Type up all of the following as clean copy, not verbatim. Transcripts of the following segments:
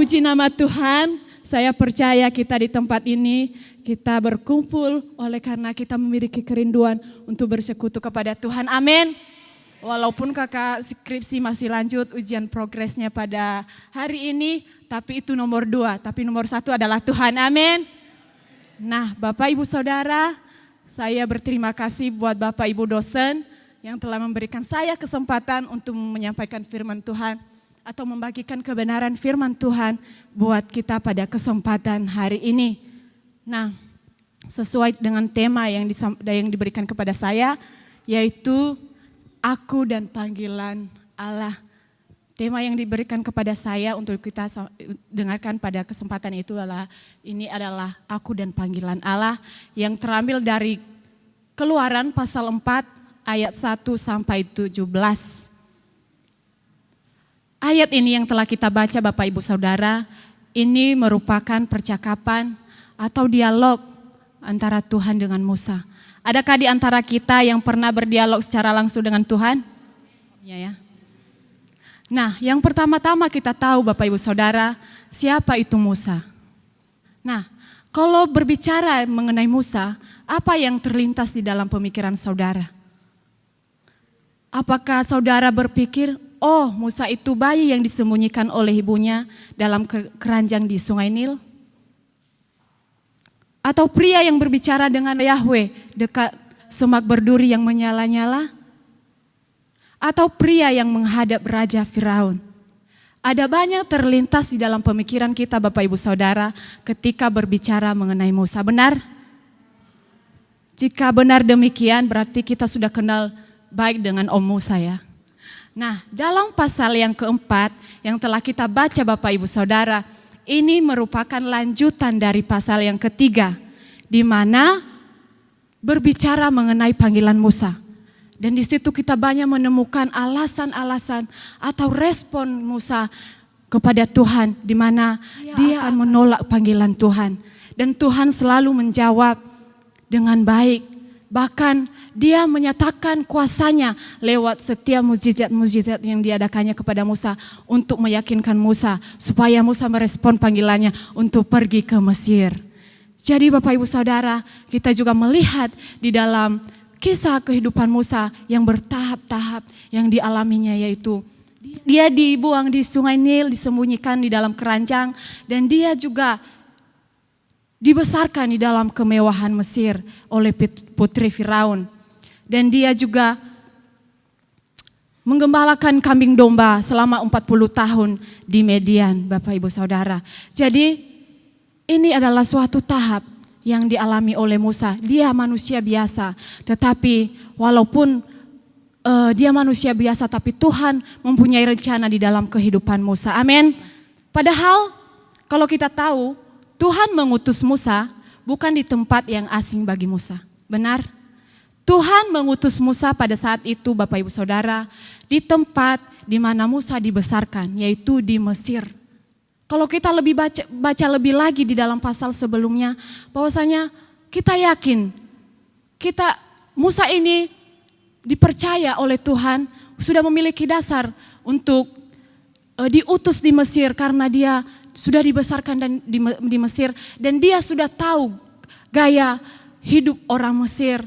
puji nama Tuhan. Saya percaya kita di tempat ini, kita berkumpul oleh karena kita memiliki kerinduan untuk bersekutu kepada Tuhan. Amin. Walaupun kakak skripsi masih lanjut ujian progresnya pada hari ini, tapi itu nomor 2, tapi nomor 1 adalah Tuhan. Amin. Nah, Bapak Ibu Saudara, saya berterima kasih buat Bapak Ibu dosen yang telah memberikan saya kesempatan untuk menyampaikan firman Tuhan atau membagikan kebenaran firman Tuhan buat kita pada kesempatan hari ini. Nah, sesuai dengan tema yang diberikan kepada saya, yaitu aku dan panggilan Allah. Tema yang diberikan kepada saya untuk kita dengarkan pada kesempatan itu adalah aku dan panggilan Allah, yang terambil dari Keluaran pasal 4 ayat 1 sampai 17. Ayat ini yang telah kita baca Bapak Ibu Saudara, ini merupakan percakapan atau dialog antara Tuhan dengan Musa. Adakah di antara kita yang pernah berdialog secara langsung dengan Tuhan? Ya. Nah, yang pertama-tama kita tahu Bapak Ibu Saudara, siapa itu Musa? Nah, kalau berbicara mengenai Musa, apa yang terlintas di dalam pemikiran saudara? Apakah saudara berpikir, oh, Musa itu bayi yang disembunyikan oleh ibunya dalam keranjang di Sungai Nil? Atau pria yang berbicara dengan Yahweh dekat semak berduri yang menyala-nyala? Atau pria yang menghadap Raja Firaun? Ada banyak terlintas di dalam pemikiran kita Bapak Ibu Saudara ketika berbicara mengenai Musa. Benar? Jika benar demikian berarti kita sudah kenal baik dengan Om Musa ya. Nah, dalam pasal yang keempat yang telah kita baca Bapak Ibu Saudara, ini merupakan lanjutan dari pasal yang ketiga, di mana berbicara mengenai panggilan Musa. Dan di situ kita banyak menemukan alasan-alasan atau respon Musa kepada Tuhan, di mana dia akan menolak panggilan Tuhan. Dan Tuhan selalu menjawab dengan baik. Bahkan dia menyatakan kuasanya lewat setiap mujizat-mujizat yang diadakannya kepada Musa untuk meyakinkan Musa supaya Musa merespon panggilannya untuk pergi ke Mesir. Jadi Bapak Ibu Saudara, kita juga melihat di dalam kisah kehidupan Musa yang bertahap-tahap yang dialaminya, yaitu dia dibuang di Sungai Nil, disembunyikan di dalam keranjang, dan dia juga dibesarkan di dalam kemewahan Mesir oleh putri Firaun. Dan dia juga menggembalakan kambing domba selama 40 tahun di Median, Bapak Ibu Saudara. Jadi ini adalah suatu tahap yang dialami oleh Musa. Dia manusia biasa, tetapi walaupun dia manusia biasa, tapi Tuhan mempunyai rencana di dalam kehidupan Musa. Amin. Padahal kalau kita tahu, Tuhan mengutus Musa bukan di tempat yang asing bagi Musa. Benar? Tuhan mengutus Musa pada saat itu Bapak Ibu Saudara di tempat di mana Musa dibesarkan, yaitu di Mesir. Kalau kita baca lebih lagi di dalam pasal sebelumnya, bahwasanya kita yakin Musa ini dipercaya oleh Tuhan, sudah memiliki dasar untuk diutus di Mesir karena dia sudah dibesarkan dan di Mesir, dan dia sudah tahu gaya hidup orang Mesir,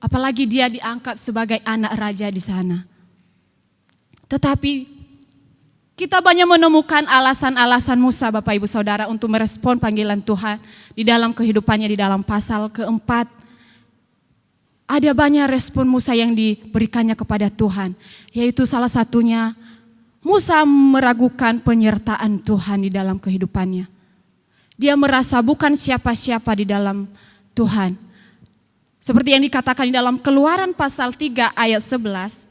apalagi dia diangkat sebagai anak raja di sana. Tetapi kita banyak menemukan alasan-alasan Musa Bapak Ibu Saudara untuk merespon panggilan Tuhan di dalam kehidupannya. Di dalam pasal keempat ada banyak respon Musa yang diberikannya kepada Tuhan, yaitu salah satunya Musa meragukan penyertaan Tuhan di dalam kehidupannya. Dia merasa bukan siapa-siapa di dalam Tuhan. Seperti yang dikatakan di dalam Keluaran pasal 3 ayat 11.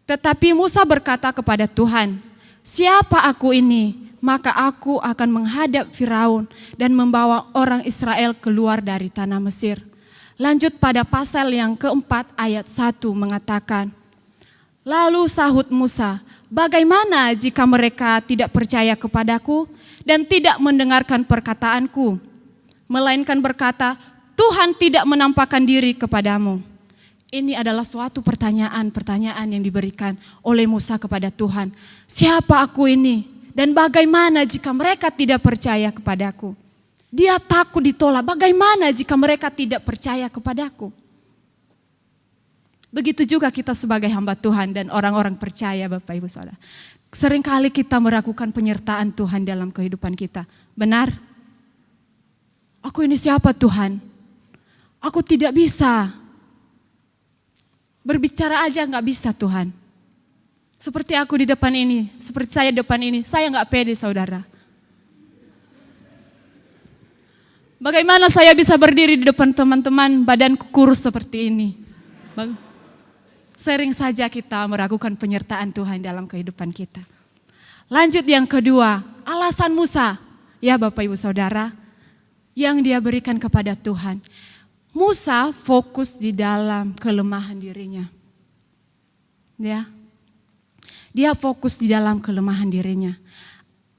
Tetapi Musa berkata kepada Tuhan, siapa aku ini? Maka aku akan menghadap Firaun dan membawa orang Israel keluar dari tanah Mesir. Lanjut pada pasal yang keempat ayat 1 mengatakan, lalu sahut Musa, bagaimana jika mereka tidak percaya kepadaku dan tidak mendengarkan perkataanku, melainkan berkata, Tuhan tidak menampakkan diri kepadamu. Ini adalah suatu pertanyaan yang diberikan oleh Musa kepada Tuhan. Siapa aku ini? Dan bagaimana jika mereka tidak percaya kepadaku? Dia takut ditolak. Bagaimana jika mereka tidak percaya kepadaku? Begitu juga kita sebagai hamba Tuhan dan orang-orang percaya, Bapak Ibu Saudara. Seringkali kita meragukan penyertaan Tuhan dalam kehidupan kita. Benar? Aku ini siapa Tuhan? Aku tidak bisa. Berbicara aja nggak bisa Tuhan. Seperti aku di depan ini, seperti saya di depan ini, saya nggak pede saudara. Bagaimana saya bisa berdiri di depan teman-teman badanku kurus seperti ini? Sering saja kita meragukan penyertaan Tuhan dalam kehidupan kita. Lanjut yang kedua, alasan Musa. Ya Bapak Ibu Saudara, yang dia berikan kepada Tuhan. Musa fokus di dalam kelemahan dirinya. Ya. Dia fokus di dalam kelemahan dirinya.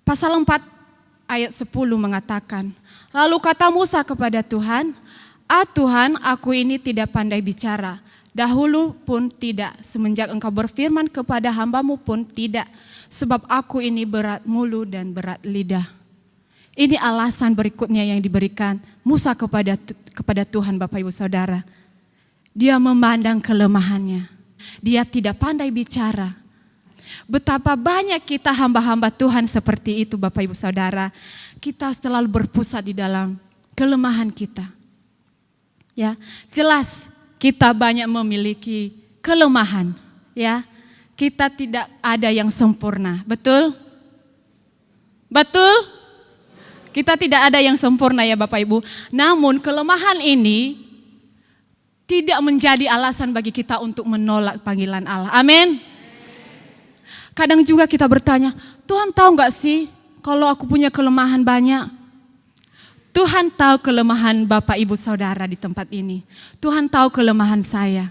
Pasal 4 ayat 10 mengatakan, lalu kata Musa kepada Tuhan, Tuhan, aku ini tidak pandai bicara. Dahulu pun tidak, semenjak engkau berfirman kepada hambamu pun tidak. Sebab aku ini berat mulu dan berat lidah. Ini alasan berikutnya yang diberikan Musa kepada Tuhan Bapak Ibu Saudara. Dia memandang kelemahannya. Dia tidak pandai bicara. Betapa banyak kita hamba-hamba Tuhan seperti itu Bapak Ibu Saudara. Kita selalu berpusat di dalam kelemahan kita. Ya, jelas kita banyak memiliki kelemahan, ya. Kita tidak ada yang sempurna, betul? Betul? Kita tidak ada yang sempurna ya Bapak Ibu. Namun kelemahan ini tidak menjadi alasan bagi kita untuk menolak panggilan Allah. Amin. Kadang juga kita bertanya, Tuhan tahu gak sih kalau aku punya kelemahan banyak? Tuhan tahu kelemahan Bapak Ibu Saudara di tempat ini. Tuhan tahu kelemahan saya.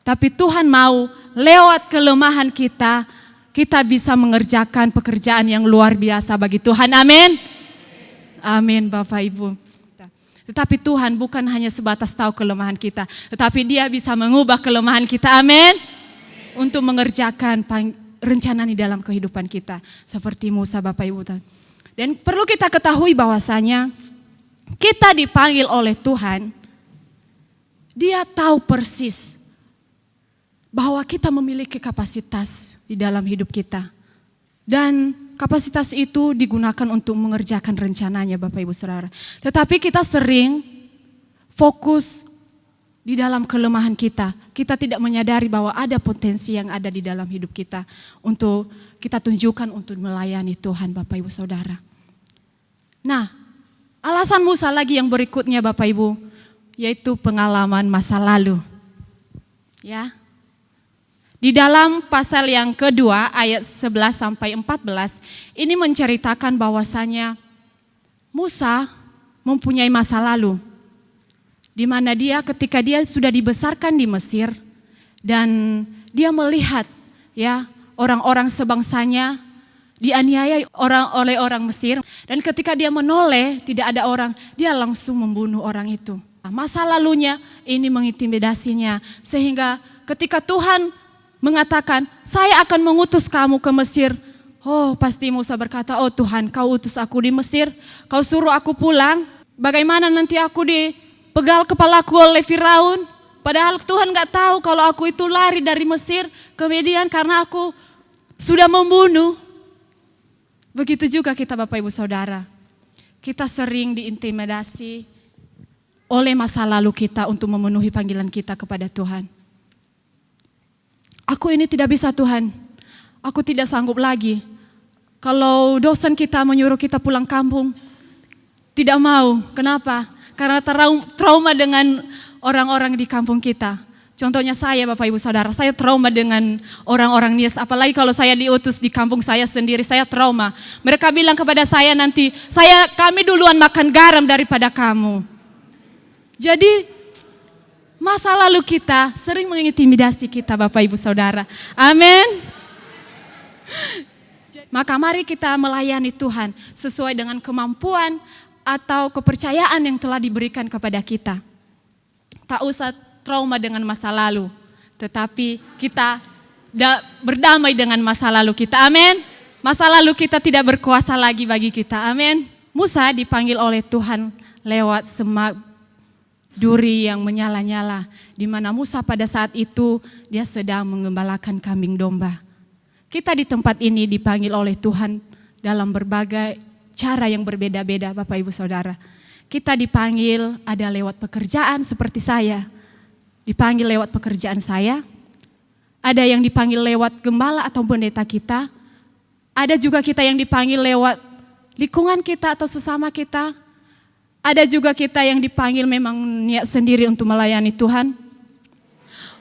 Tapi Tuhan mau lewat kelemahan kita, kita bisa mengerjakan pekerjaan yang luar biasa bagi Tuhan. Amin. Amin Bapak Ibu. Tetapi Tuhan bukan hanya sebatas tahu kelemahan kita, tetapi Dia bisa mengubah kelemahan kita. Amin. Untuk mengerjakan rencana di dalam kehidupan kita. Seperti Musa Bapak Ibu. Dan perlu kita ketahui bahwasanya kita dipanggil oleh Tuhan. Dia tahu persis bahwa kita memiliki kapasitas di dalam hidup kita. Dan kapasitas itu digunakan untuk mengerjakan rencananya Bapak Ibu Saudara. Tetapi kita sering fokus di dalam kelemahan kita. Kita tidak menyadari bahwa ada potensi yang ada di dalam hidup kita. Untuk kita tunjukkan untuk melayani Tuhan Bapak Ibu Saudara. Nah, alasan Musa lagi yang berikutnya Bapak Ibu. Yaitu pengalaman masa lalu. Ya. Di dalam pasal yang kedua ayat 11 sampai 14 ini menceritakan bahwasanya Musa mempunyai masa lalu di mana dia ketika dia sudah dibesarkan di Mesir dan dia melihat ya orang-orang sebangsanya dianiaya oleh orang Mesir dan ketika dia menoleh tidak ada orang, dia langsung membunuh orang itu. Masa lalunya ini mengintimidasinya sehingga ketika Tuhan mengatakan, saya akan mengutus kamu ke Mesir. Oh, pasti Musa berkata, oh Tuhan, kau utus aku di Mesir, kau suruh aku pulang. Bagaimana nanti aku dipegal kepalaku oleh Firaun? Padahal Tuhan gak tahu kalau aku itu lari dari Mesir ke Midian karena aku sudah membunuh. Begitu juga kita Bapak Ibu Saudara. Kita sering diintimidasi oleh masa lalu kita untuk memenuhi panggilan kita kepada Tuhan. Aku ini tidak bisa Tuhan, aku tidak sanggup lagi. Kalau dosen kita menyuruh kita pulang kampung, tidak mau. Kenapa? Karena trauma dengan orang-orang di kampung kita. Contohnya saya Bapak Ibu Saudara, saya trauma dengan orang-orang Nias. Apalagi kalau saya diutus di kampung saya sendiri, saya trauma. Mereka bilang kepada saya nanti, kami duluan makan garam daripada kamu. Jadi masa lalu kita sering mengintimidasi kita Bapak Ibu Saudara. Amin. Maka mari kita melayani Tuhan sesuai dengan kemampuan atau kepercayaan yang telah diberikan kepada kita. Tak usah trauma dengan masa lalu, tetapi kita berdamai dengan masa lalu kita. Amin. Masa lalu kita tidak berkuasa lagi bagi kita. Amin. Musa dipanggil oleh Tuhan lewat semak duri yang menyala-nyala. Di mana Musa pada saat itu dia sedang mengembalakan kambing domba. Kita di tempat ini dipanggil oleh Tuhan dalam berbagai cara yang berbeda-beda, Bapak Ibu Saudara. Kita dipanggil ada lewat pekerjaan seperti saya. Dipanggil lewat pekerjaan saya. Ada yang dipanggil lewat gembala atau pendeta kita. Ada juga kita yang dipanggil lewat lingkungan kita atau sesama kita. Ada juga kita yang dipanggil memang niat sendiri untuk melayani Tuhan.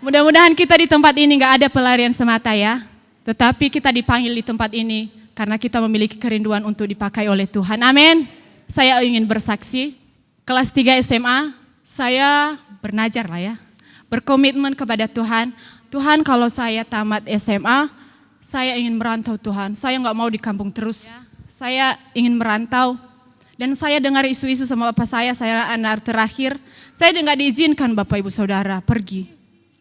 Mudah-mudahan kita di tempat ini gak ada pelarian semata ya. Tetapi kita dipanggil di tempat ini karena kita memiliki kerinduan untuk dipakai oleh Tuhan. Amin. Saya ingin bersaksi. Kelas 3 SMA, saya bernajar lah ya. Berkomitmen kepada Tuhan. Tuhan, kalau saya tamat SMA, saya ingin merantau Tuhan. Saya gak mau di kampung terus. Saya ingin merantau. Dan saya dengar isu-isu sama bapak saya anak terakhir. Saya nggak diizinkan Bapak Ibu Saudara pergi.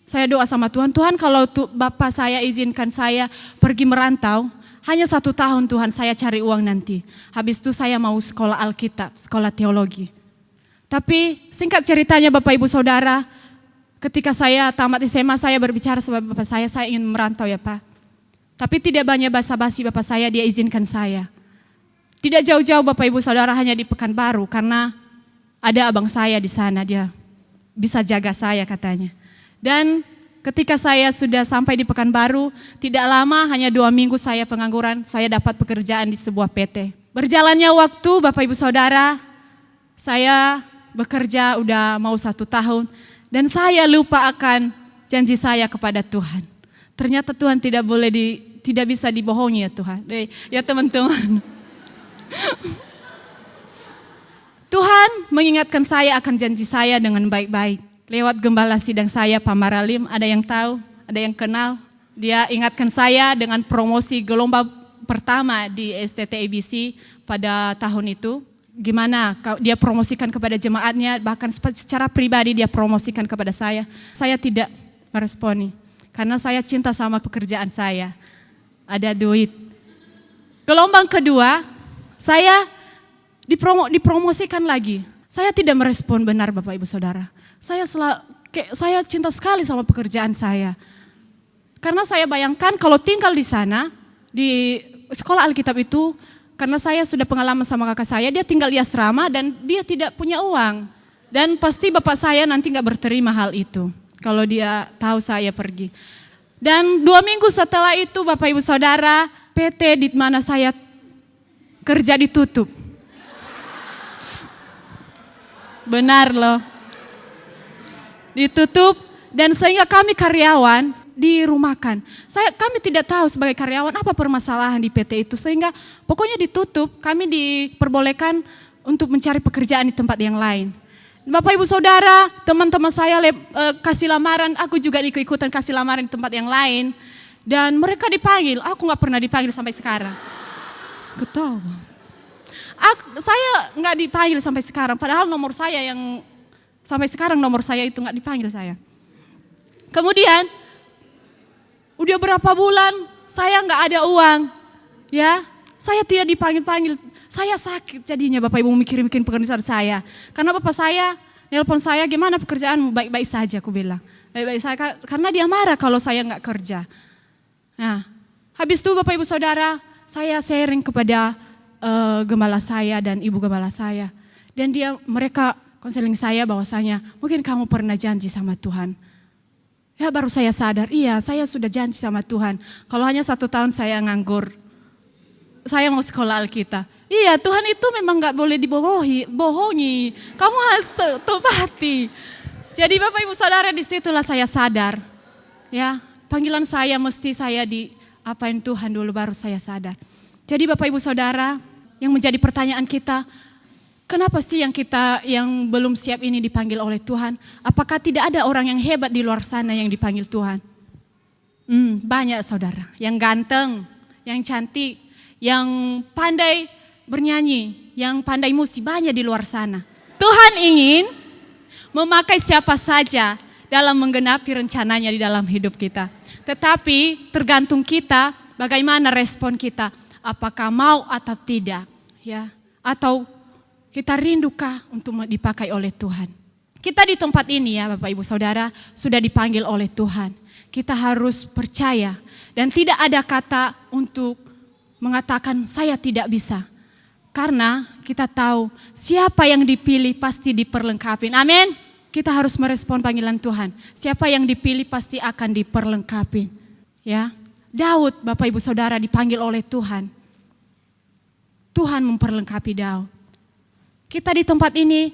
Saya doa sama Tuhan, Tuhan kalau bapak saya izinkan saya pergi merantau, hanya 1 tahun Tuhan saya cari uang nanti. Habis itu saya mau sekolah Alkitab, sekolah teologi. Tapi singkat ceritanya Bapak Ibu Saudara, ketika saya tamat SMA saya berbicara sama bapak saya ingin merantau ya Pak. Tapi tidak banyak basa-basi bapak saya, dia izinkan saya. Tidak jauh-jauh Bapak Ibu Saudara, hanya di Pekanbaru karena ada abang saya di sana, dia bisa jaga saya katanya. Dan ketika saya sudah sampai di Pekanbaru, tidak lama hanya 2 minggu saya pengangguran, saya dapat pekerjaan di sebuah PT. Berjalannya waktu Bapak Ibu Saudara, saya bekerja udah mau 1 tahun dan saya lupa akan janji saya kepada Tuhan. Ternyata Tuhan tidak bisa dibohongi ya Tuhan. Ya teman-teman. Tuhan mengingatkan saya akan janji saya dengan baik-baik. Lewat gembala sidang saya, Pak Maralim, ada yang tahu, ada yang kenal. Dia ingatkan saya dengan promosi gelombang pertama di STT ABC pada tahun itu. Gimana dia promosikan kepada jemaatnya, bahkan secara pribadi dia promosikan kepada saya. Saya tidak meresponi, karena saya cinta sama pekerjaan saya. Ada duit. Gelombang kedua, saya dipromosikan lagi. Saya tidak merespon benar Bapak Ibu Saudara. Saya cinta sekali sama pekerjaan saya. Karena saya bayangkan kalau tinggal di sana, di sekolah Alkitab itu, karena saya sudah pengalaman sama kakak saya, dia tinggal di asrama dan dia tidak punya uang. Dan pasti bapak saya nanti gak berterima hal itu, kalau dia tahu saya pergi. Dan 2 minggu setelah itu Bapak Ibu Saudara, PT di mana saya kerja ditutup. Benar loh. Ditutup dan sehingga kami karyawan dirumahkan. Kami tidak tahu sebagai karyawan apa permasalahan di PT itu sehingga pokoknya ditutup. Kami diperbolehkan untuk mencari pekerjaan di tempat yang lain. Bapak Ibu Saudara, teman-teman saya kasih lamaran, aku juga ikut-ikutan kasih lamaran di tempat yang lain. Dan mereka dipanggil, aku gak pernah dipanggil sampai sekarang. Ketawa. Saya nggak dipanggil sampai sekarang, padahal nomor saya yang sampai sekarang nomor saya itu nggak dipanggil saya. Kemudian udah berapa bulan saya nggak ada uang, ya saya tidak dipanggil-panggil. Saya sakit jadinya Bapak Ibu mikir-mikir pekerjaan saya, karena bapak saya nelpon saya, gimana pekerjaanmu? Baik-baik saja, aku bilang. Baik-baik saya karena dia marah kalau saya nggak kerja. Nah, habis itu Bapak Ibu Saudara, saya sharing kepada gembala saya dan ibu gembala saya. Dan mereka konseling saya bahwasanya mungkin kamu pernah janji sama Tuhan. Ya baru saya sadar, iya saya sudah janji sama Tuhan. Kalau hanya 1 tahun saya nganggur, saya mau sekolah Alkitab. Iya Tuhan itu memang gak boleh bohongi. Kamu harus tepati. Jadi Bapak Ibu Saudara, disitulah saya sadar. Ya panggilan saya mesti saya diapain Tuhan dulu baru saya sadar. Jadi Bapak Ibu Saudara, yang menjadi pertanyaan kita, kenapa sih yang belum siap ini dipanggil oleh Tuhan? Apakah tidak ada orang yang hebat di luar sana yang dipanggil Tuhan? Banyak saudara, yang ganteng, yang cantik, yang pandai bernyanyi, yang pandai musik, banyak di luar sana. Tuhan ingin memakai siapa saja dalam menggenapi rencananya di dalam hidup kita. Tetapi tergantung kita bagaimana respon kita. apakah mau atau tidak, ya. Atau kita rindukah untuk dipakai oleh Tuhan. Kita di tempat ini ya Bapak Ibu Saudara sudah dipanggil oleh Tuhan. Kita harus percaya dan tidak ada kata untuk mengatakan saya tidak bisa. Karena kita tahu siapa yang dipilih pasti diperlengkapi. Amin. Kita harus merespon panggilan Tuhan. Siapa yang dipilih pasti akan diperlengkapi. Ya. Daud Bapak Ibu Saudara dipanggil oleh Tuhan. Tuhan memperlengkapi Daud. Kita di tempat ini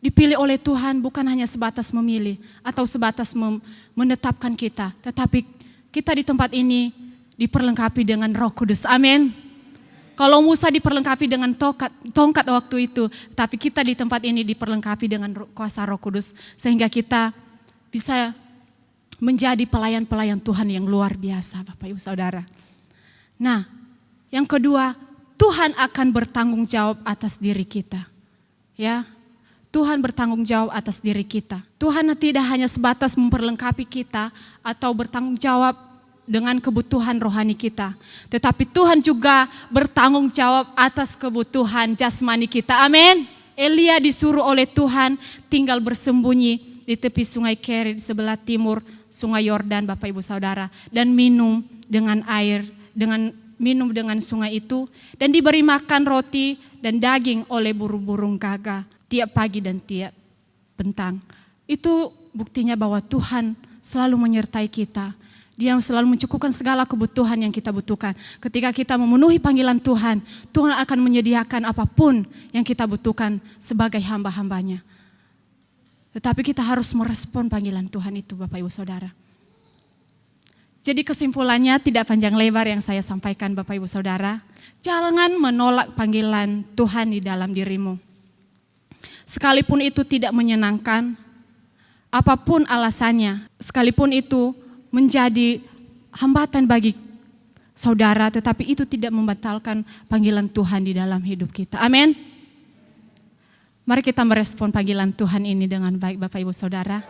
dipilih oleh Tuhan bukan hanya sebatas memilih atau sebatas menetapkan kita. Tetapi kita di tempat ini diperlengkapi dengan Roh Kudus. Amin. Kalau Musa diperlengkapi dengan tongkat waktu itu. Tapi kita di tempat ini diperlengkapi dengan kuasa Roh Kudus. Sehingga kita bisa menjadi pelayan-pelayan Tuhan yang luar biasa Bapak Ibu Saudara. Nah yang kedua, Tuhan akan bertanggung jawab atas diri kita. Ya, Tuhan bertanggung jawab atas diri kita. Tuhan tidak hanya sebatas memperlengkapi kita atau bertanggung jawab dengan kebutuhan rohani kita. Tetapi Tuhan juga bertanggung jawab atas kebutuhan jasmani kita. Amin. Elia disuruh oleh Tuhan tinggal bersembunyi di tepi sungai Kerit di sebelah timur sungai Yordan Bapak Ibu Saudara. Dan minum dengan air, minum dengan sungai itu. Dan diberi makan roti dan daging oleh burung-burung gagak tiap pagi dan tiap bentang. Itu buktinya bahwa Tuhan selalu menyertai kita. Dia selalu mencukupkan segala kebutuhan yang kita butuhkan. Ketika kita memenuhi panggilan Tuhan, Tuhan akan menyediakan apapun yang kita butuhkan sebagai hamba-hambanya. Tetapi kita harus merespon panggilan Tuhan itu Bapak Ibu Saudara. Jadi kesimpulannya tidak panjang lebar yang saya sampaikan Bapak Ibu Saudara. Jangan menolak panggilan Tuhan di dalam dirimu. Sekalipun itu tidak menyenangkan, apapun alasannya, sekalipun itu menjadi hambatan bagi saudara, tetapi itu tidak membatalkan panggilan Tuhan di dalam hidup kita. Amin. Mari kita merespon panggilan Tuhan ini dengan baik Bapak Ibu Saudara.